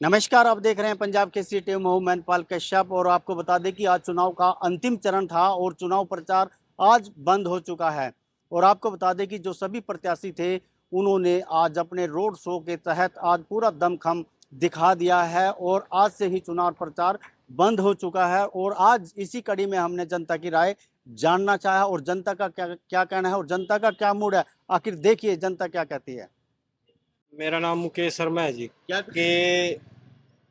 नमस्कार, आप देख रहे हैं पंजाब केसरी टीवी। मैं हूं मैनपाल कश्यप और आपको बता दें कि आज चुनाव का अंतिम चरण था और चुनाव प्रचार आज बंद हो चुका है। और आपको बता दें कि जो सभी प्रत्याशी थे उन्होंने आज अपने रोड शो के तहत आज पूरा दमखम दिखा दिया है और आज से ही चुनाव प्रचार बंद हो चुका है। और आज इसी कड़ी में हमने जनता की राय जानना चाहा और जनता का क्या क्या कहना है और जनता का क्या मूड है। आखिर देखिए जनता क्या कहती है। मेरा नाम मुकेश शर्मा है जी। क्या कि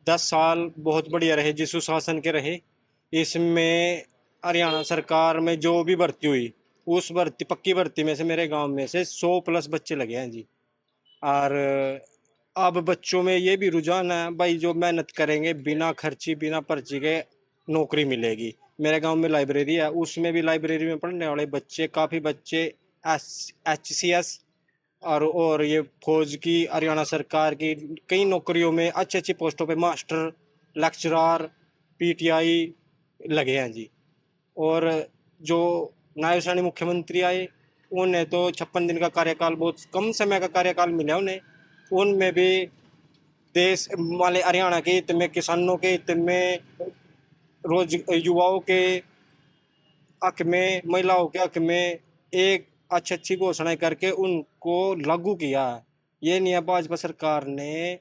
10 साल बहुत बढ़िया रहे जिस सुशासन के रहे। इसमें हरियाणा सरकार में जो भी भर्ती हुई उस भर्ती पक्की भर्ती में से मेरे गांव में से 100+ बच्चे लगे हैं जी। और अब बच्चों में ये भी रुझान है भाई, जो मेहनत करेंगे बिना खर्ची बिना पर्ची के नौकरी मिलेगी। मेरे गांव में लाइब्रेरी है, उसमें भी लाइब्रेरी में पढ़ने वाले बच्चे काफ़ी बच्चे HCS और ये फौज की हरियाणा सरकार की कई नौकरियों में अच्छी अच्छी पोस्टों पे मास्टर लेक्चरार PTI लगे हैं जी। और जो नायब सैनी मुख्यमंत्री आए उन्हें तो 56 दिन का कार्यकाल, बहुत कम समय का कार्यकाल मिला उन्हें। उनमें भी देश वाले हरियाणा के हित में, किसानों के हित में, रोज युवाओं के हक में, महिलाओं के हक में एक अच्छी अच्छी घोषणाएं करके उनको लागू किया है। ये नहीं है भाजपा सरकार ने,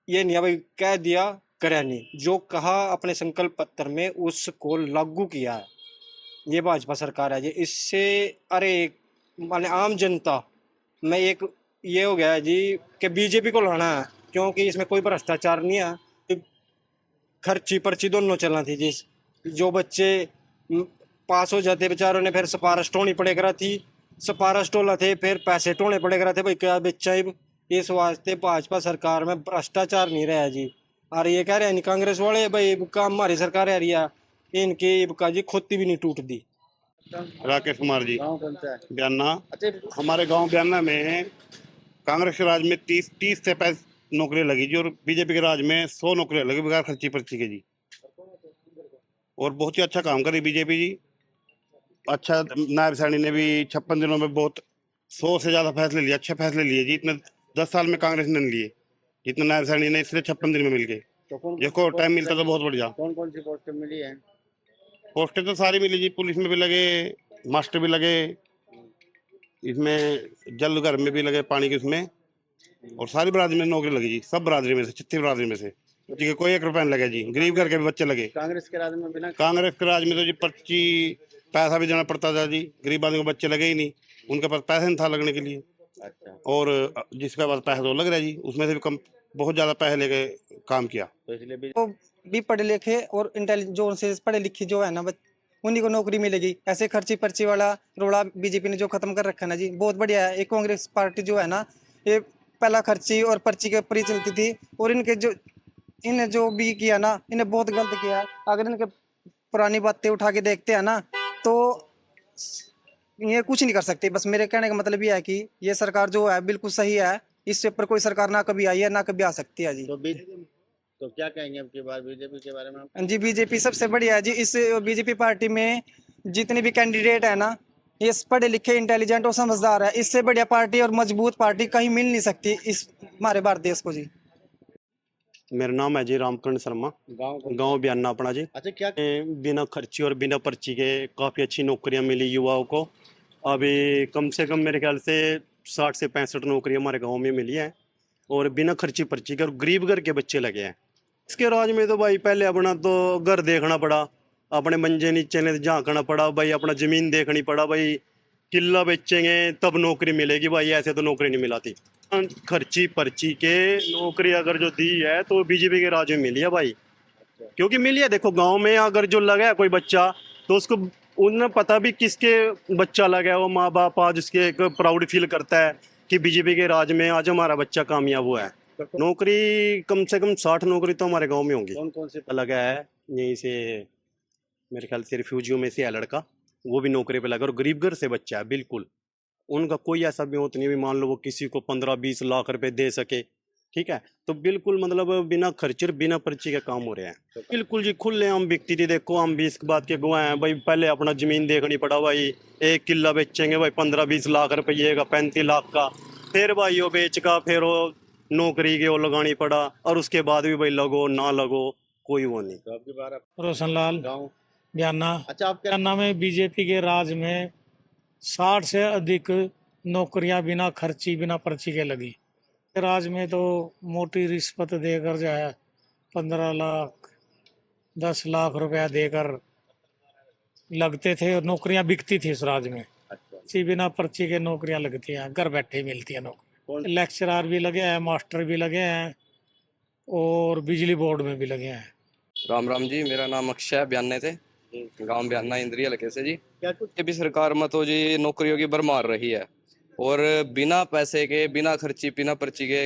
ये नहीं है भाई कह दिया करे नहीं, जो कहा अपने संकल्प पत्र में उसको लागू किया है। ये भाजपा सरकार है जी। इससे अरे माने आम जनता में एक ये हो गया है जी कि बीजेपी को लाना है, क्योंकि इसमें कोई भ्रष्टाचार नहीं है। खर्ची पर्ची दोनों चलना थी जिस जो बच्चे पास हो जाते बेचारों ने फिर सिफारिश टोनी पड़े करा थी, सिफारिश टोला थे फिर पैसे टोने पड़े करा थे भाई क्या बच्चा ही। इस वास्ते भाजपा सरकार में भ्रष्टाचार नहीं रहा जी। और ये कह रहे हैं नहीं कांग्रेस वाले भाई काम हमारी सरकार आ रही है, इनकी इबका जी खोती भी नहीं टूट दी। राकेश कुमार जी, गाँव कौन सा है? बयाना। अच्छा। हमारे गांव बयाना में कांग्रेस के राज में 30 से 35 नौकरियां लगी जी, और बीजेपी के राज में 100 नौकरियां लगी बगैर खर्ची पर्ची के जी। और बहुत ही अच्छा काम करी बीजेपी जी। अच्छा, नायब सैनी ने भी 56 दिनों में बहुत 100 से ज्यादा फैसले लिए, अच्छे फैसले लिए जी। इतने 10 साल में कांग्रेस ने नहीं लिए जितने नायब सैनी ने, इसलिए 56 दिन में मिल गए। तो कौन जिसको टाइम मिलता तो बहुत बढ़िया। कौन सी पोस्ट मिली है? पोस्टें तो सारी मिली जी, पुलिस में भी लगे, मास्टर भी लगे, इसमें जल घर में भी लगे पानी के उसमें, और सारी बरादरी में नौकरी लगी जी। सब बरादरी में से, 36 बरादरी में से जी के कोई 1 रुपया नहीं लगा जी। गरीब घर के भी बच्चे लगे। कांग्रेस के राज में बिना कांग्रेस के राज में तो जी पर्ची पैसा भी देना पड़ता था जी, गरीब आदमी को बच्चे लगे ही नहीं, उनके पास पैसा नहीं था लगने के लिए। अच्छा। और जिसके पास पैसा तो लग रहा है जी, उसमें से भी कम, बहुत ज्यादा पैसे लेके काम किया। तो इसलिए तो भी पढ़े लिखे और इंटेलिजेंट जो उनसे पढ़े लिखे जो है ना उन्हीं को नौकरी मिलेगी। ऐसे खर्ची पर्ची वाला रोड़ा बीजेपी ने जो खत्म कर रखा है ना जी, बहुत बढ़िया है। ये कांग्रेस पार्टी जो है ना, ये पहला खर्ची और पर्ची के ऊपर ही चलती थी, और इनके जो इन्हें जो भी किया ना, इन्हें बहुत गलत किया है। अगर इनके पुरानी बातें उठा के देखते हैं ना, तो ये कुछ नहीं कर सकते। बस मेरे कहने का मतलब ये है कि ये सरकार जो है बिल्कुल सही है। इससे ऊपर कोई सरकार ना कभी आई है ना कभी आ सकती है जी। तो क्या कहेंगे अब की बार बीजेपी के बारे में आप? जी बीजेपी सबसे बढ़िया है जी। इस बीजेपी पार्टी में जितने भी कैंडिडेट है ना, ये पढ़े लिखे इंटेलिजेंट और समझदार है। इससे बढ़िया पार्टी और मजबूत पार्टी कहीं मिल नहीं सकती इस हमारे भारत देश को जी। मेरा नाम है जी रामकरण शर्मा, गांव बयाना अपना जी। अच्छा, क्या बिना खर्ची और बिना पर्ची के काफ़ी अच्छी नौकरियां मिली युवाओं को। अभी कम से कम मेरे ख्याल से 60 से 65 नौकरियां हमारे गांव में मिली हैं, और बिना खर्ची पर्ची के, और गरीब घर के बच्चे लगे हैं। इसके राज में तो भाई पहले अपना तो घर देखना पड़ा, अपने मंजे नीचे ने झांकना पड़ा भाई, अपना ज़मीन देखनी पड़ा भाई, किला बेचेंगे तब नौकरी मिलेगी भाई, ऐसे तो नौकरी नहीं मिलाती। खर्ची पर्ची के नौकरी अगर जो दी है तो बीजेपी के राज में मिली है भाई, क्योंकि मिली है। देखो गांव में अगर जो लगा है कोई बच्चा, तो उसको उन्हें पता भी किसके बच्चा लगा है, वो माँ बाप आज उसके एक प्राउड फील करता है कि बीजेपी के राज में आज हमारा बच्चा कामयाब हुआ है। नौकरी कम से कम 60 नौकरी तो हमारे गांव में होंगी। कौन से लगा है यहीं से, मेरे ख्याल से रिफ्यूजियों में से है लड़का, वो भी नौकरी पे लगा, और गरीब घर से बच्चा है बिल्कुल। उनका कोई ऐसा भी होता नहीं भी मान लो वो किसी को 15-20 लाख रुपए दे सके, ठीक है, तो बिल्कुल मतलब बिना खर्चे और बिना पर्ची के काम हो रहे हैं। बिल्कुल जी खुले आम बिकती थी। देखो हम भी इस बात के गवाह हैं भाई, पहले अपना जमीन देखनी पड़ा भाई, एक किला बेचेंगे भाई 15-20 लाख रुपये का, 35 लाख का, फिर भाई वो बेच का फिर वो नौकरी के वो लगानी पड़ा, और उसके बाद भी भाई लगो ना लगो कोई वो नहीं। तो आपकी बार रोशनलाल गाँव। बयाना। अच्छा, आप क्या बयाना में बीजेपी के राज में 60 से अधिक नौकरियां बिना खर्ची बिना पर्ची के लगी। राज में तो मोटी रिश्वत देकर जो है 15 लाख 10 लाख रुपया देकर लगते थे और नौकरियां बिकती थी इस राज में। अच्छा, पर्ची बिना पर्ची के नौकरियां लगती हैं, घर बैठे ही मिलती है नौकरी। कौन लेक्चरर भी लगे हैं, मास्टर भी लगे हैं और बिजली बोर्ड में भी लगे हैं। राम राम जी, मेरा नाम अक्षय है, बयाने से, गांव बयाना इंद्रिय हल्के से जी। क्या कुछ ये भी सरकार में तो जी नौकरियों की भरमार रही है, और बिना पैसे के बिना खर्ची बिना पर्ची के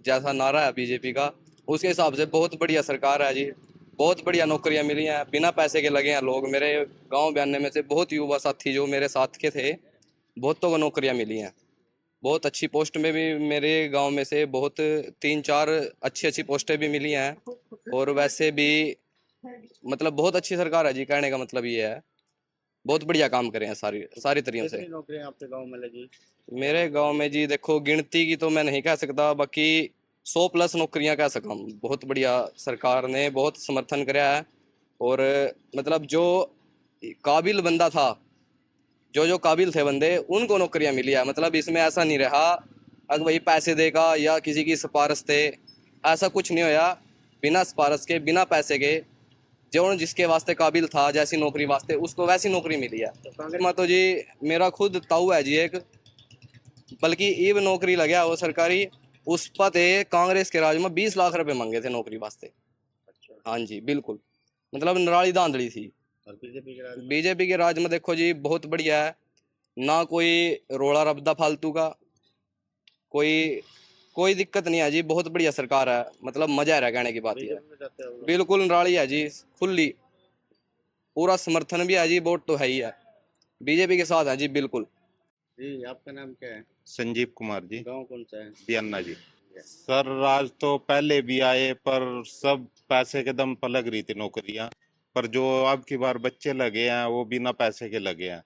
जैसा नारा है बीजेपी का, उसके हिसाब से बहुत बढ़िया सरकार है जी। बहुत बढ़िया नौकरियां मिली हैं, बिना पैसे के लगे हैं लोग। मेरे गांव बयाने में से बहुत युवा साथी जो मेरे साथ के थे, बहुतों को नौकरियां मिली हैं। बहुत अच्छी पोस्ट में भी मेरे गांव में से बहुत 3-4 अच्छी अच्छी पोस्टें भी मिली हैं। और वैसे भी मतलब बहुत अच्छी सरकार है जी, कहने का मतलब ये है बहुत बढ़िया काम करे हैं सारी सारी तरीकों से। कितनी नौकरियां आपके गांव में लगी? मेरे गांव में जी देखो, गिनती की तो मैं नहीं कह सकता, बाकी 100+ नौकरियां कह सकता हूँ। बहुत बढ़िया सरकार ने बहुत समर्थन कराया है, और मतलब जो काबिल बंदा था, जो काबिल थे बंदे, उनको नौकरियां मिली है। मतलब इसमें ऐसा नहीं रहा अगर वही पैसे देगा या किसी की सिफारिश थे, ऐसा कुछ नहीं होया। बिना सिफारिश के बिना पैसे के जो जिसके वास्ते काबिल था, जैसी नौकरी वास्ते उसको वैसी नौकरी मिली है। कांग्रेस में तो जी मेरा खुद ताऊ है जी एक, बल्कि ईब नौकरी लगा वो सरकारी, उस पर थे कांग्रेस के राज में 20 लाख रुपए मांगे थे नौकरी वास्ते। हाँ जी बिल्कुल, मतलब नराली धांधली थी। और बीजेपी के राज में? बीजेपी के राज में देखो जी बहुत बढ़िया है, ना कोई रोड़ा रबदा फालतू का, कोई कोई दिक्कत नहीं है जी। बहुत बढ़िया सरकार है, मतलब मजा है कहने की बात ही है। बीजेपी में जाते हो? बिल्कुल नराली है जी, खुली पूरा समर्थन भी है जी, वोट तो है ही है, बीजेपी के साथ है जी बिल्कुल। जी, आपका नाम क्या है? संजीव कुमार जी, गांव कौन सा है? बियन्ना जी। सर राज तो पहले भी आए, पर सब पैसे के दम पर लग रही थी नौकरियां, पर जो अब की बार बच्चे लगे हैं वो बिना पैसे के लगे हैं।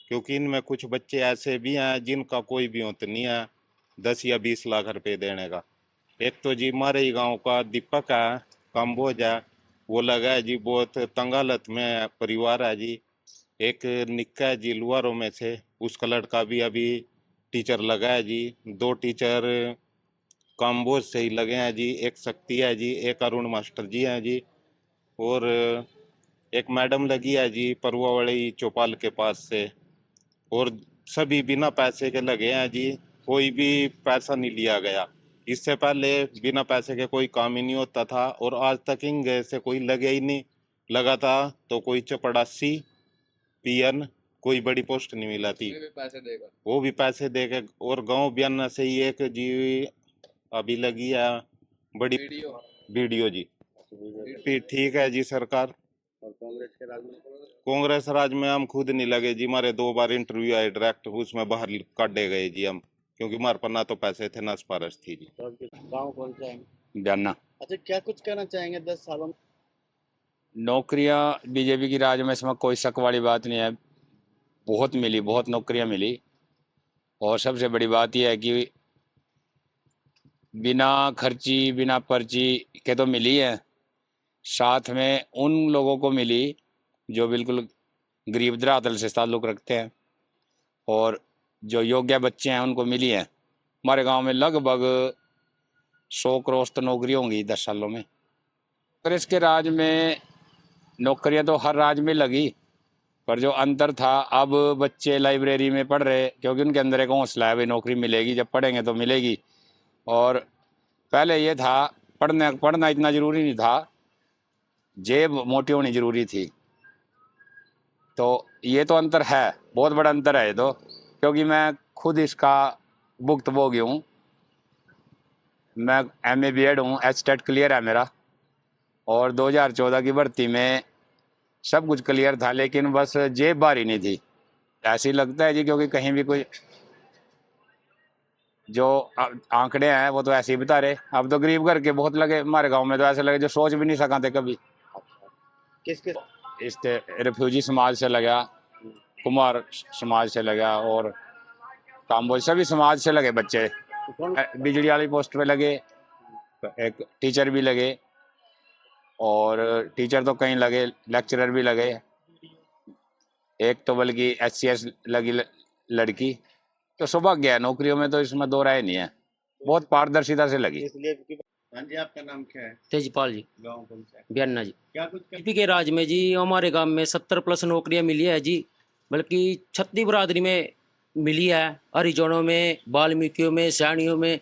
क्योंकि इनमें कुछ बच्चे ऐसे भी हैं जिनका कोई भी अंत नहीं है 10 या 20 लाख रुपए देने का। एक तो जी हमारे ही गांव का दीपक है, काम्बोज है, वो लगा है जी, बहुत तंग हालत में परिवार है जी। एक निक्का है जी लुहारों में से, उसका लड़का भी अभी टीचर लगा है जी। 2 टीचर काम्बोज से ही लगे हैं जी, एक शक्ति है जी, एक अरुण मास्टर जी हैं जी, और एक मैडम लगी है जी परुआ वाली चौपाल के पास से। और सभी बिना पैसे के लगे हैं जी, कोई भी पैसा नहीं लिया गया। इससे पहले बिना पैसे के कोई काम ही नहीं होता था, और आज तक इंगे से कोई लगे ही नहीं। लगा था तो कोई चपड़ासी पीएन, कोई बड़ी पोस्ट नहीं मिला थी, पैसे देगा वो भी पैसे देके। और गांव बयाना से ही एक जी अभी लगी है बड़ी वीडियो जी, भी ठीक है जी सरकार। और कांग्रेस के राज में? कांग्रेस राज में हम खुद नहीं लगे जी, हमारे 2 बार इंटरव्यू आए डायरेक्ट, उसमें बाहर काटे गए जी हम, क्योंकि हमारे पर ना तो पैसे थे ना सिफारिश थी जी। तो आपके गांव कौन सा है? बयाना। अच्छा, क्या कुछ कहना चाहेंगे 10 सालों में? नौकरियां बीजेपी की राज में, इसमें कोई शक वाली बात नहीं है, बहुत मिली, बहुत नौकरियां मिली। और सबसे बड़ी बात यह है कि बिना खर्ची बिना पर्ची के तो मिली है, साथ में उन लोगों को मिली जो बिल्कुल गरीब धरातल से ताल्लुक़ रखते हैं, और जो योग्य बच्चे हैं उनको मिली है। हमारे गांव में लगभग 100 क्रॉस तो नौकरी होंगी 10 सालों में। कांग्रेस के राज में नौकरियां तो हर राज्य में लगी, पर जो अंतर था, अब बच्चे लाइब्रेरी में पढ़ रहे, क्योंकि उनके अंदर एक हौसला है भाई नौकरी मिलेगी, जब पढ़ेंगे तो मिलेगी। और पहले ये था पढ़ना इतना ज़रूरी नहीं था, जेब मोटी होनी ज़रूरी थी। तो ये तो अंतर है, बहुत बड़ा अंतर है ये तो, क्योंकि मैं खुद इसका भुक्तभोगी हूँ। मैं MA B.Ed हूँ, HTET क्लियर है मेरा, और 2014 की भर्ती में सब कुछ क्लियर था, लेकिन बस जेब भारी नहीं थी। ऐसे ही लगता है जी, क्योंकि कहीं भी कोई जो आंकड़े हैं वो तो ऐसे ही बता रहे। अब तो गरीब घर के बहुत लगे हमारे गांव में, तो ऐसे लगे जो सोच भी नहीं सका थे कभी। किसके? इससे रिफ्यूजी समाज से लगा, कुमार समाज से लगा, और काम्बोज सभी समाज से लगे बच्चे। बिजली वाली पोस्ट पे लगे, एक टीचर भी लगे, और टीचर तो कहीं लगे, लेक्चरर भी लगे, एक तो बल्कि SCS लगी लड़की। तो सौभाग्य है नौकरियों में, तो इसमें दो राय नहीं है, बहुत पारदर्शिता से लगी। हाँ जी, आपका नाम क्या है? तेजपाल जी, गाँव कौन सा है? बियाना जी। क्या कुछ बीजेपी के राज में जी हमारे गांव में 70+ नौकरियां मिली है जी, बल्कि छत्ती बरादरी में मिली है, हरिजनों में, वाल्मीकियों में, सैनियों में,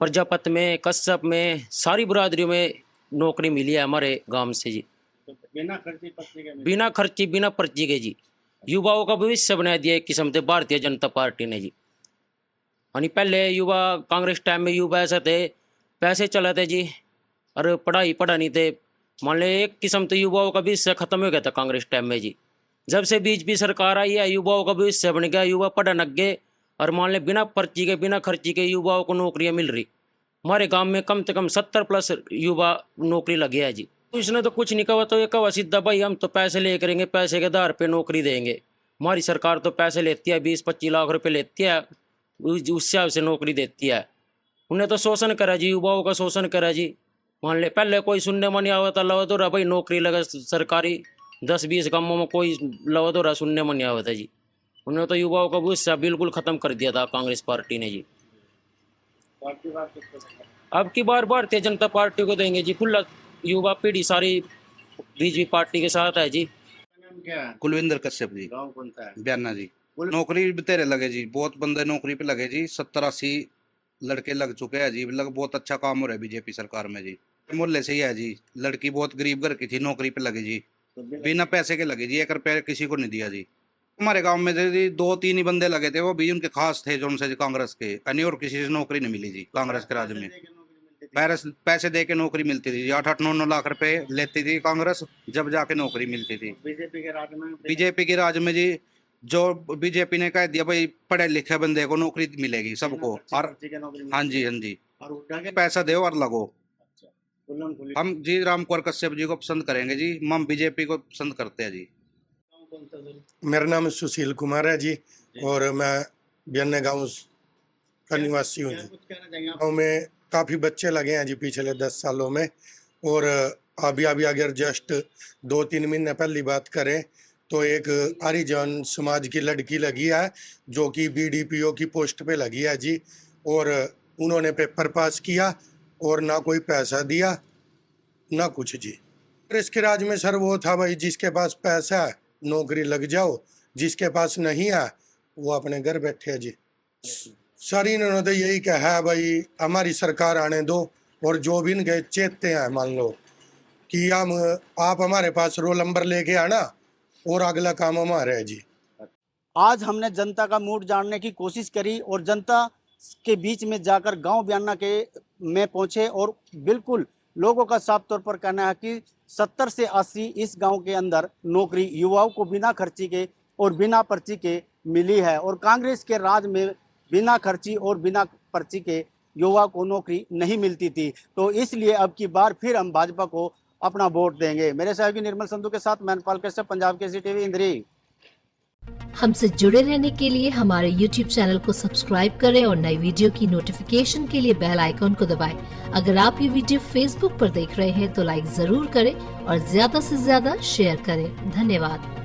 प्रजापत में, कश्यप में, सारी बरादरियों में नौकरी मिली है हमारे गांव से जी, बिना खर्ची पर्ची के? बिना खर्ची बिना पर्ची के जी। युवाओं का भविष्य बना दिया एक किस्म से भारतीय जनता पार्टी ने जी। यानी पहले युवा कांग्रेस टाइम में युवा ऐसे थे, पैसे चले थे जी, और पढ़ाई पढ़ा नहीं थे, मान ले एक किस्म से युवाओं का भविष्य खत्म हो गया था कांग्रेस टाइम में जी। जब से बीजेपी सरकार आई है, युवाओं का भविष्य बन गया, युवा पढ़ नक गए, और मान ले बिना पर्ची के बिना खर्ची के युवाओं को नौकरियां मिल रही। हमारे गांव में कम से कम 70+ युवा नौकरी लगे है जी। तो इसने तो कुछ नहीं कहा, तो ये कहा सीधा भाई हम तो पैसे ले करेंगे, पैसे के आधार पे नौकरी देंगे। हमारी सरकार तो पैसे लेती है, 20-25 लाख रुपए लेती है, उस हिसाब से नौकरी देती है। उन्हें तो शोषण करा जी, युवाओं का शोषण करा जी। मान ले पहले कोई सुनने में नहीं आवता, लवा तो रहा भाई नौकरी लगा सरकारी, 10-20 गाँवों में कोई लवा तो रहा सुनने में नहीं आवता जी। उन्हें तो युवाओं का भविष्य बिल्कुल खत्म कर दिया था कांग्रेस पार्टी ने जी। अब की बार भारतीय जनता पार्टी को देंगे जी, खुला युवा पीढ़ी सारी बीजेपी पार्टी के साथ है जी। नाम क्या है? कुलविंदर कश्यप जी, गाँव कौन सा है? बियाना जी। नौकरी भी तेरे लगे जी, बहुत बंदे नौकरी पे लगे जी, 70-80 लड़के लग चुके हैं जी। बहुत अच्छा काम हो रहा है बीजेपी सरकार में जी। मोहल्ले से ही है जी, लड़की बहुत गरीब घर की थी, नौकरी पे लगी जी, बिना पैसे के लगे जी, 1 रुपया किसी को नहीं दिया जी। हमारे गांव में जी 2-3 ही बंदे लगे थे, वो भी उनके खास थे जो उनसे कांग्रेस के, यानी और किसी से नौकरी नहीं मिली जी कांग्रेस के राज में। पैसे दे के नौकरी मिलती थी, 8-9 लाख रुपए लेती थी कांग्रेस, जब जाके नौकरी मिलती थी। बीजेपी के राज में? बीजेपी के राज में जी, जो बीजेपी ने कह दिया भाई पढ़े लिखे बंदे को नौकरी मिलेगी सबको, और हाँ जी हाँ जी, पैसा दो और लगो। हम जी राम कुंवर कश्यप जी को पसंद करेंगे जी, हम बीजेपी को पसंद करते हैं जी। मेरा नाम सुशील कुमार है जी, और मैं बियाना गाँव का निवासी हूँ जी। गाँव में काफ़ी बच्चे लगे हैं जी पिछले 10 सालों में, और अभी अगर जस्ट 2-3 महीने पहली बात करें तो एक हरिजन समाज की लड़की लगी है, जो कि BDPO की पोस्ट पे लगी है जी, और उन्होंने पेपर पास किया और ना कोई पैसा दिया ना कुछ जी। फिर इसके राज में सर वो था भाई, जिसके पास पैसा है नौकरी लग जाओ, जिसके पास नहीं है वो अपने घर बैठे है जी। सर इन्होंने तो यही कहा है भाई हमारी सरकार आने दो, और जो भी इनके चेतते हैं मान लो कि आप हमारे पास रोल नंबर लेके आना और अगला काम हमारा है जी। आज हमने जनता का मूड जानने की कोशिश करी और जनता के बीच में जाकर गांव बियाना के में पहुंचे, और बिल्कुल लोगों का साफ तौर पर कहना है कि 70 से 80 इस गांव के अंदर नौकरी युवाओं को बिना खर्ची के और बिना पर्ची के मिली है, और कांग्रेस के राज में बिना खर्ची और बिना पर्ची के युवा को नौकरी नहीं मिलती थी। तो इसलिए अब की बार फिर हम भाजपा को अपना वोट देंगे। मेरे सहयोगी निर्मल संधू के साथ मैं नेपाल कश्यप, पंजाब केसरी टीवी, इंद्री। हमसे जुड़े रहने के लिए हमारे YouTube चैनल को सब्सक्राइब करें और नई वीडियो की नोटिफिकेशन के लिए बेल आइकॉन को दबाएं। अगर आप ये वीडियो Facebook पर देख रहे हैं तो लाइक जरूर करें और ज्यादा से ज्यादा शेयर करें। धन्यवाद।